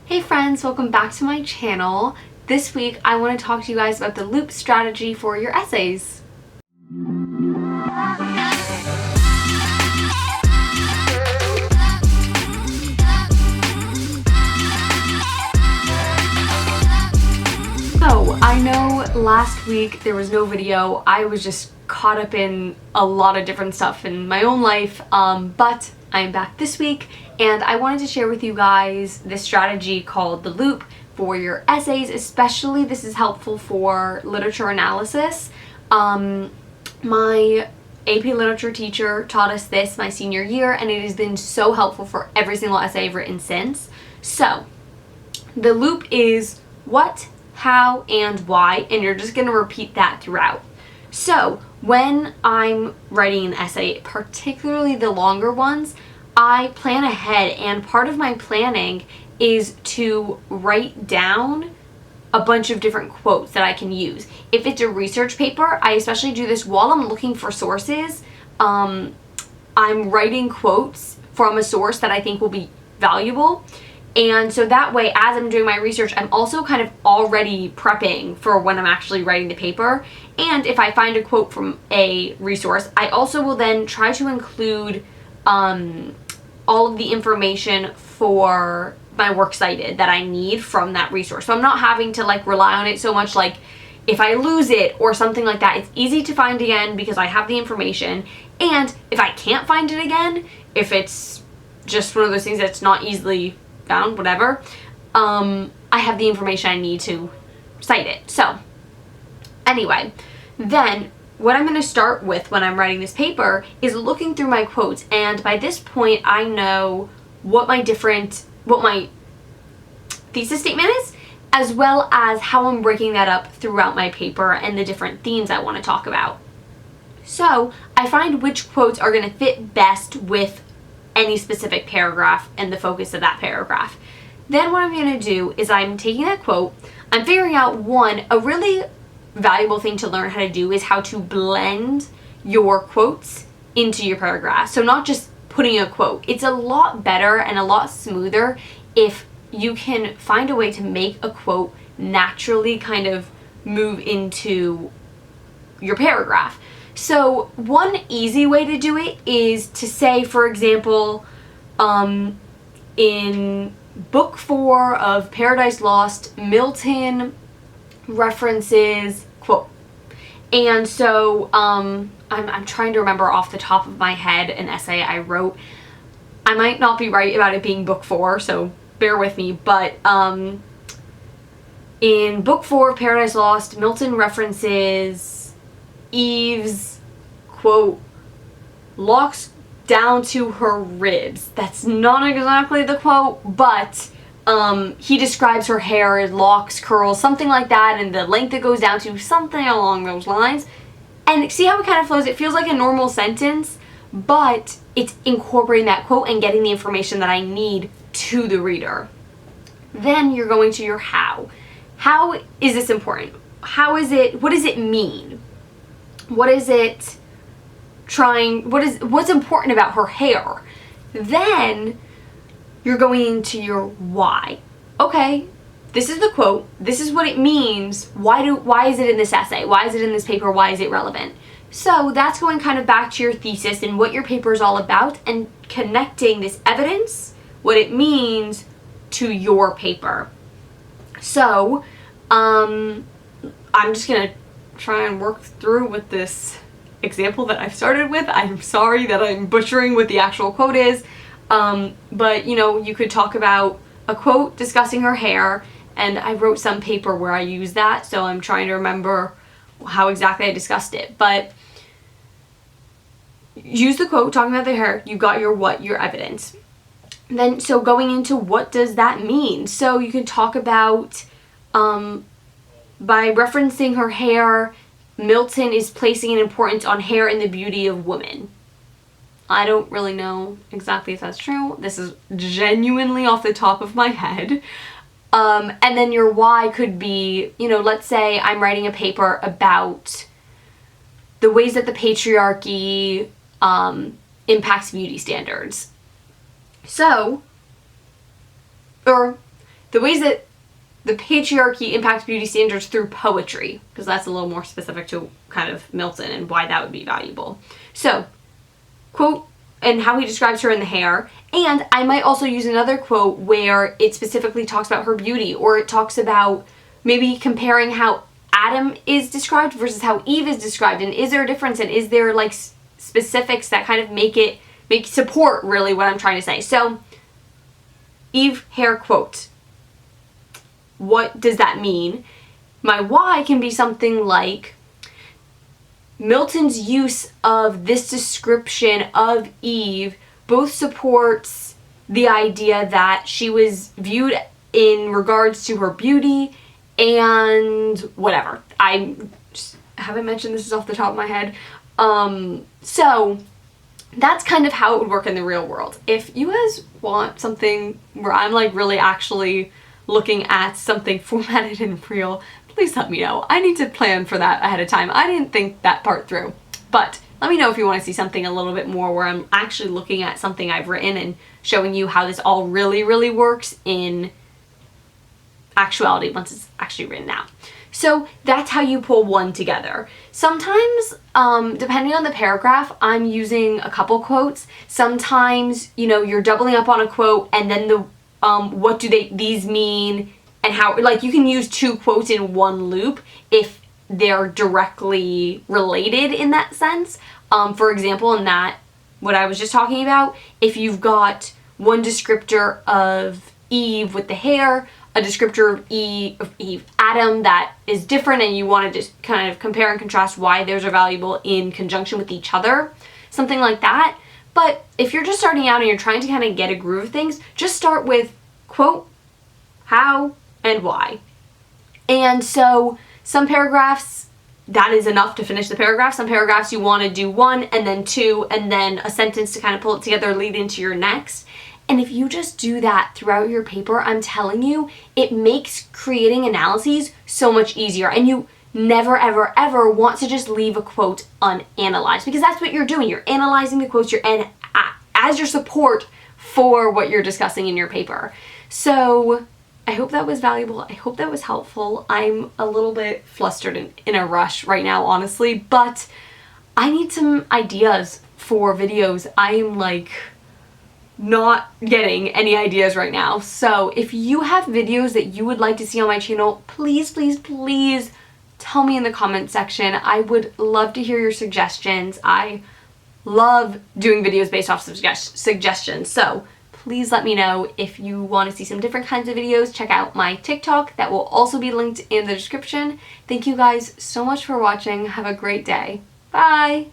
Hey friends, welcome back to my channel. This week I want to talk to you guys about the loop strategy for your essays. So I know last week there was no video. I was just caught up in a lot of different stuff in my own life, but I'm back this week and I wanted to share with you guys this strategy called the loop for your essays. Especially this is helpful for literature analysis. My AP literature teacher taught us this my senior year and it has been so helpful for every single essay I've written since. So the loop is what, how, and why, and you're just going to repeat that throughout. So when I'm writing an essay, particularly the longer ones, I plan ahead, and part of my planning is to write down a bunch of different quotes that I can use. If it's a research paper, I especially do this while I'm looking for sources. I'm writing quotes from a source that I think will be valuable. And so that way, as I'm doing my research, I'm also kind of already prepping for when I'm actually writing the paper. And if I find a quote from a resource, I also will then try to include all of the information for my works cited that I need from that resource. So I'm not having to rely on it so much, like if I lose it or something like that, it's easy to find again because I have the information. And if I can't find it again, if it's just one of those things that's not easily found, whatever, I have the information I need to cite it. So anyway, then what I'm going to start with when I'm writing this paper is looking through my quotes, and by this point I know what my thesis statement is, as well as how I'm breaking that up throughout my paper and the different themes I want to talk about. So I find which quotes are going to fit best with any specific paragraph and the focus of that paragraph. Then what I'm going to do is I'm taking that quote, I'm figuring out a really valuable thing to learn how to do is how to blend your quotes into your paragraph. So not just putting a quote. It's a lot better and a lot smoother if you can find a way to make a quote naturally kind of move into your paragraph. So one easy way to do it is to say, for example, in book 4 of Paradise Lost, Milton references quote. And so I'm trying to remember off the top of my head an essay I wrote. I might not be right about it being book 4, so bear with me, but in book 4 of Paradise Lost, Milton references Eve's quote, locks down to her ribs. That's not exactly the quote, but he describes her hair as locks, curls, something like that, and the length it goes down to, something along those lines. And see how it kind of flows? It feels like a normal sentence, but it's incorporating that quote and getting the information that I need to the reader. Then you're going to your how. How is this important? What does it mean? What's important about her hair? Then you're going into your why. Okay, this is the quote. This is what it means. Why is it in this essay? Why is it in this paper? Why is it relevant? So that's going kind of back to your thesis and what your paper is all about and connecting this evidence, what it means, to your paper. So I'm just going to try and work through with this example that I've started with. I'm sorry that I'm butchering what the actual quote is. But you could talk about a quote discussing her hair, and I wrote some paper where I used that, so I'm trying to remember how exactly I discussed it. But use the quote talking about the hair, you got your evidence. Then, so going into what does that mean? So you can talk about, by referencing her hair, Milton is placing an importance on hair and the beauty of women. I don't really know exactly if that's true. This is genuinely off the top of my head. And then your why could be, let's say I'm writing a paper about the ways that the patriarchy impacts beauty standards. So, or the ways that the patriarchy impacts beauty standards through poetry, because that's a little more specific to kind of Milton and why that would be valuable. So, quote, and how he describes her in the hair. And I might also use another quote where it specifically talks about her beauty, or it talks about maybe comparing how Adam is described versus how Eve is described, and is there a difference, and is there like specifics that kind of make support really what I'm trying to say. So, Eve hair quote. What does that mean? My why can be something like Milton's use of this description of Eve both supports the idea that she was viewed in regards to her beauty and whatever. I just haven't mentioned this off the top of my head. So that's kind of how it would work in the real world. If you guys want something where I'm like really actually looking at something formatted in real, please let me know. I need to plan for that ahead of time. I didn't think that part through. But let me know if you want to see something a little bit more where I'm actually looking at something I've written and showing you how this all really, really works in actuality once it's actually written out. So that's how you pull one together. Sometimes, depending on the paragraph, I'm using a couple quotes. Sometimes, you know, you're doubling up on a quote and then the what do these mean, and how, like, you can use two quotes in one loop if they're directly related in that sense. For example, in that, what I was just talking about, if you've got one descriptor of Eve with the hair, a descriptor of Eve, Adam, that is different, and you want to just kind of compare and contrast why those are valuable in conjunction with each other, something like that. But if you're just starting out and you're trying to kind of get a groove of things, just start with quote, how, and why. And so some paragraphs, that is enough to finish the paragraph. Some paragraphs you want to do one and then two and then a sentence to kind of pull it together, lead into your next. And if you just do that throughout your paper, I'm telling you, it makes creating analyses so much easier. And you never, ever, ever want to just leave a quote unanalyzed, because that's what you're doing. You're analyzing the quotes as your support for what you're discussing in your paper. So I hope that was valuable. I hope that was helpful. I'm a little bit flustered and in a rush right now, honestly, but I need some ideas for videos. I'm like not getting any ideas right now. So if you have videos that you would like to see on my channel, please, please, please tell me in the comment section. I would love to hear your suggestions. I love doing videos based off suggestions. So please let me know if you want to see some different kinds of videos. Check out my TikTok. That will also be linked in the description. Thank you guys so much for watching. Have a great day. Bye!